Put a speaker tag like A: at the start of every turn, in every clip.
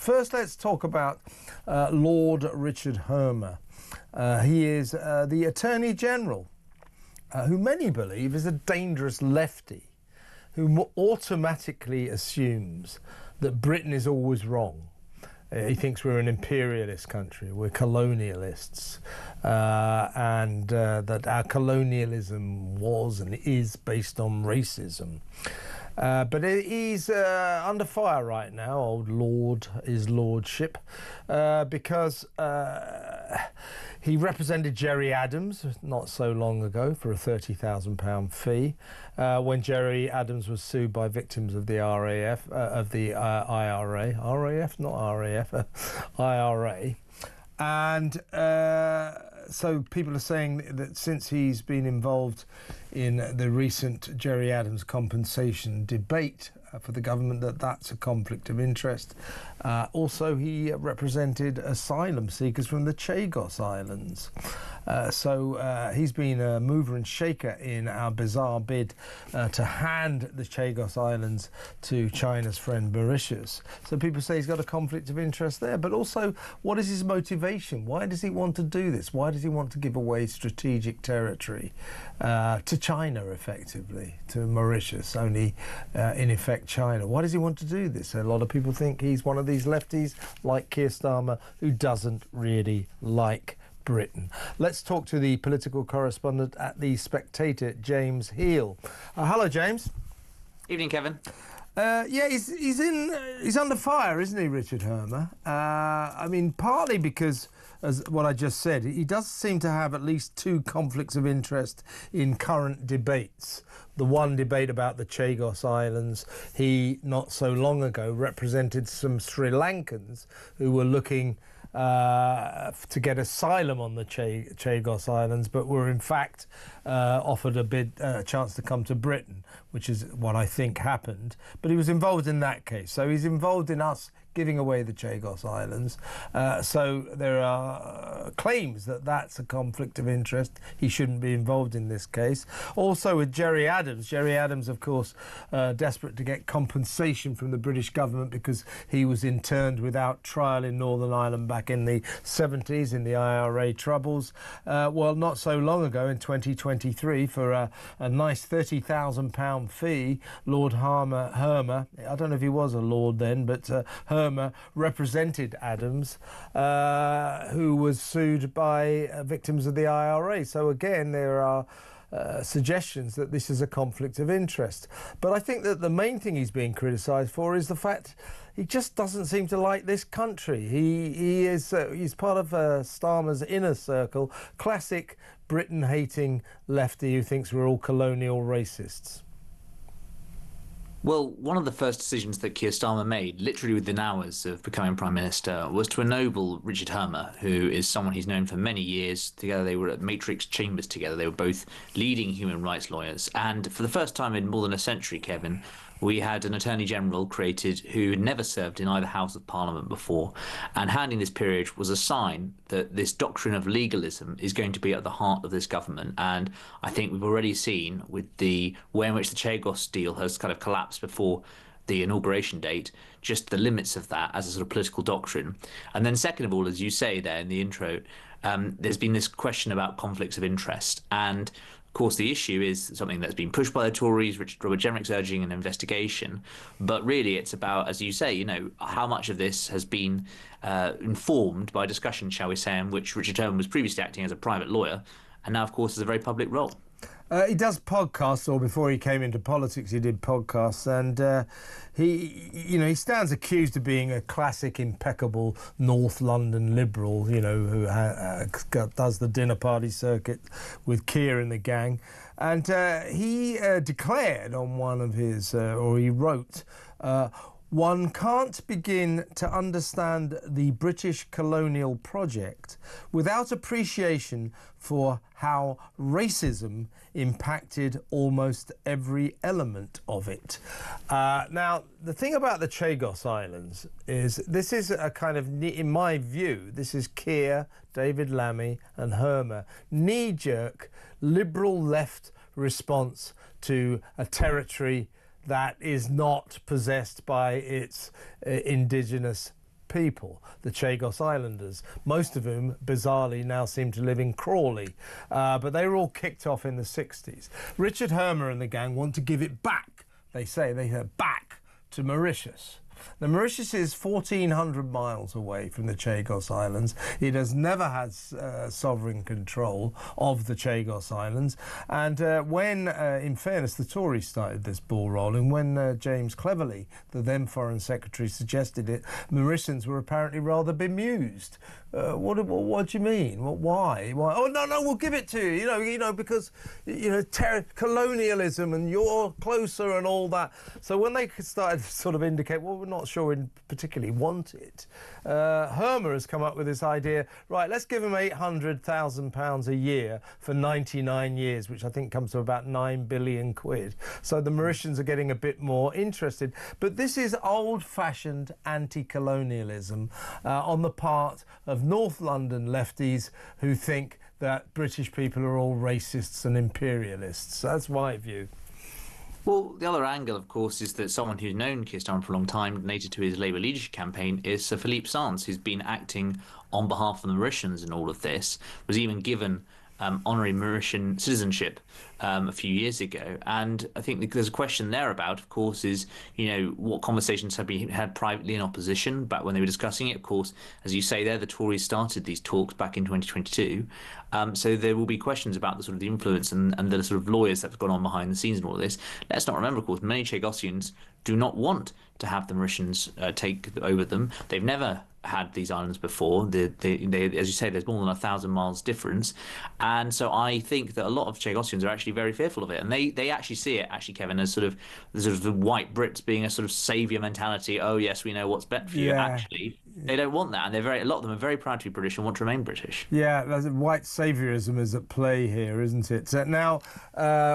A: First, let's talk about Lord Richard Hermer. He is the Attorney General, who many believe is a dangerous lefty, who automatically assumes that Britain is always wrong. He thinks we're an imperialist country, we're colonialists, and that our colonialism was and is based on racism. But he's under fire right now, old Lord, his lordship, because he represented Gerry Adams not so long ago for a £30,000 fee when Gerry Adams was sued by victims of the RAF, of the IRA. RAF, not RAF, IRA. And so people are saying that since he's been involved in the recent Gerry Adams compensation debate for the government, that's a conflict of interest. Also, he represented asylum seekers from the Chagos Islands. So he's been a mover and shaker in our bizarre bid to hand the Chagos Islands to China's friend Mauritius. So people say he's got a conflict of interest there. But also, what is his motivation? Why does he want to do this? Why does he want to give away strategic territory to China, effectively, to Mauritius, only in effect China? Why does he want to do this? A lot of people think he's one of these lefties like Keir Starmer who doesn't really like Britain. Let's talk to the political correspondent at the Spectator, James Heale. Hello, James.
B: Evening, Kevin.
A: Yeah, he's under fire, isn't he, Richard Hermer? I mean, partly because, as what I just said, he does seem to have at least two conflicts of interest in current debates. The one debate about the Chagos Islands, he not so long ago represented some Sri Lankans who were looking to get asylum on the Chagos Islands, but were in fact offered a chance to come to Britain, which is what I think happened. But he was involved in that case. So he's involved in us giving away the Chagos Islands. So there are claims that that's a conflict of interest. He shouldn't be involved in this case. Also with Gerry Adams. Gerry Adams, of course, desperate to get compensation from the British government because he was interned without trial in Northern Ireland back in the 70s in the IRA troubles. Well, not so long ago in 2023 for a nice £30,000 fee, Lord Hermer, I don't know if he was a lord then, but Hermer represented Adams, who was sued by victims of the IRA. So again, there are suggestions that this is a conflict of interest. But I think that the main thing he's being criticised for is the fact he just doesn't seem to like this country. He's part of Starmer's inner circle, classic Britain-hating lefty who thinks we're all colonial racists.
B: Well, one of the first decisions that Keir Starmer made, literally within hours of becoming Prime Minister, was to ennoble Richard Hermer, who is someone he's known for many years. Together they were at Matrix Chambers together. They were both leading human rights lawyers. And for the first time in more than a century, Kevin, we had an Attorney General created who had never served in either House of Parliament before. And handing this peerage was a sign that this doctrine of legalism is going to be at the heart of this government. And I think we've already seen with the way in which the Chagos deal has kind of collapsed before the inauguration date, just the limits of that as a sort of political doctrine. And then second of all, as you say there in the intro, there's been this question about conflicts of interest. And of course, the issue is something that's been pushed by the Tories. Robert Jenrick's urging an investigation. But really, it's about, as you say, how much of this has been informed by discussion, shall we say, in which Richard Herman was previously acting as a private lawyer and now, of course, has a very public role.
A: He does podcasts, or before he came into politics, he did podcasts, and he stands accused of being a classic, impeccable North London liberal, who does the dinner party circuit with Keir and the gang, and he declared on one of his, or he wrote, one can't begin to understand the British colonial project without appreciation for how racism impacted almost every element of it. Now, the thing about the Chagos Islands is this is a kind of, in my view, this is Keir, David Lammy and Hermer, knee-jerk liberal left response to a territory that is not possessed by its indigenous people, the Chagos Islanders, most of whom, bizarrely, now seem to live in Crawley. But they were all kicked off in the 60s. Richard Hermer and the gang want to give it back. They say back to Mauritius. Now, Mauritius is 1,400 miles away from the Chagos Islands. It has never had sovereign control of the Chagos Islands. And when, in fairness, the Tories started this ball rolling, when James Cleverly, the then Foreign Secretary, suggested it, Mauritians were apparently rather bemused. What do you mean? Why? Oh, no, we'll give it to you. You know, because, colonialism and you're closer and all that. So when they started to sort of indicate, well, we're not sure we particularly want it, Hermer has come up with this idea, right, let's give them £800,000 a year for 99 years, which I think comes to about 9 billion quid. So the Mauritians are getting a bit more interested. But this is old-fashioned anti-colonialism on the part of North London lefties who think that British people are all racists and imperialists. That's my view.
B: Well, the other angle, of course, is that someone who's known Keir Starmer for a long time, donated to his Labour leadership campaign, is Sir Philippe Sands, who's been acting on behalf of the Mauritians in all of this, was even given honorary Mauritian citizenship a few years ago. And I think there's a question there about, of course, is, what conversations have been had privately in opposition back when they were discussing it. Of course, as you say there, the Tories started these talks back in 2022. So there will be questions about the sort of the influence and the sort of lawyers that have gone on behind the scenes and all of this. Let's not remember, of course, many Chagosians do not want to have the Mauritians take over them. They've never had these islands before. They, as you say, there's more than 1,000 miles difference, and so I think that a lot of Chagosians are actually very fearful of it, and they actually see it, Kevin, as sort of the white Brits being a sort of saviour mentality. Oh yes, we know what's better for you.
A: Yeah.
B: Actually, they don't want that, and a lot of them are very proud to be British and want to remain British.
A: Yeah, white saviorism is at play here, isn't it? Now,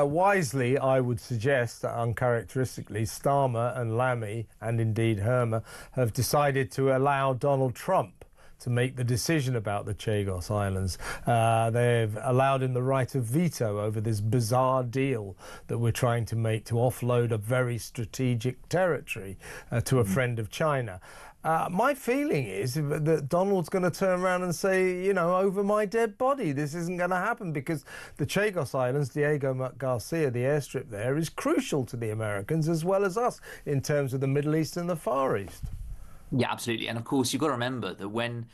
A: wisely, I would suggest, uncharacteristically, Starmer and Lammy, and indeed Hermer, have decided to allow Donald Trump to make the decision about the Chagos Islands. They've allowed him the right of veto over this bizarre deal that we're trying to make to offload a very strategic territory to a friend of China. My feeling is that Donald's going to turn around and say, over my dead body, this isn't going to happen, because the Chagos Islands, Diego Garcia, the airstrip there, is crucial to the Americans as well as us in terms of the Middle East and the Far East. Yeah,
B: absolutely. And of course, you've got to remember that when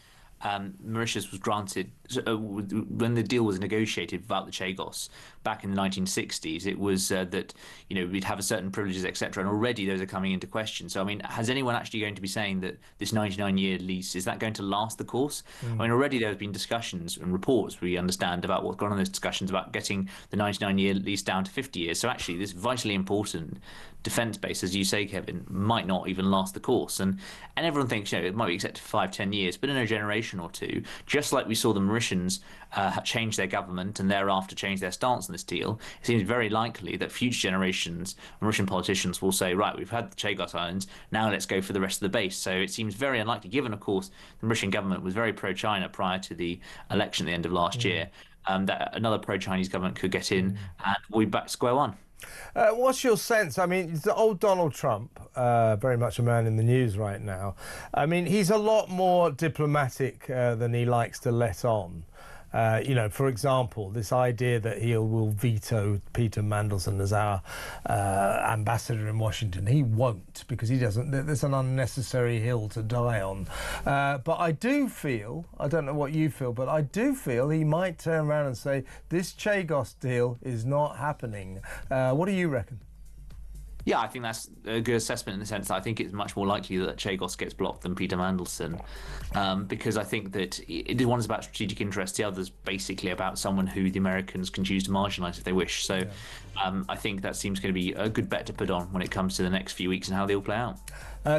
B: Mauritius was granted, when the deal was negotiated about the Chagos back in the 1960s, it was that we'd have a certain privileges, etc. And already those are coming into question. So I mean, has anyone actually going to be saying that this 99-year lease, is that going to last the course? I mean, already there have been discussions and reports, we understand, about what's gone on in those discussions about getting the 99-year lease down to 50 years. So actually, this vitally important defence base, as you say, Kevin, might not even last the course. And everyone thinks, it might be accepted for 5-10 years, but in a generation or two, just like we saw the Mauritians change their government and thereafter change their stance on this deal, it seems very likely that future generations, Mauritian politicians, will say, right, we've had the Chagos Islands, now let's go for the rest of the base. So it seems very unlikely, given, of course, the Mauritian government was very pro-China prior to the election at the end of last year, that another pro-Chinese government could get in and we'll be back to square one.
A: What's your sense? I mean, the old Donald Trump, very much a man in the news right now. I mean, he's a lot more diplomatic than he likes to let on. For example, this idea that Heale will veto Peter Mandelson as our ambassador in Washington. He won't, because he doesn't. There's an unnecessary hill to die on. But I do feel, I don't know what you feel, but I do feel he might turn around and say, this Chagos deal is not happening. What do you reckon?
B: Yeah, I think that's a good assessment in the sense that I think it's much more likely that Chagos gets blocked than Peter Mandelson, because I think that one is about strategic interest, the other's basically about someone who the Americans can choose to marginalise if they wish. So I think that seems going to be a good bet to put on when it comes to the next few weeks and how they all play out.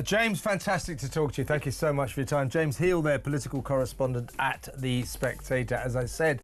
A: James, fantastic to talk to you. Thank you so much for your time. James Heale there, political correspondent at The Spectator. As I said,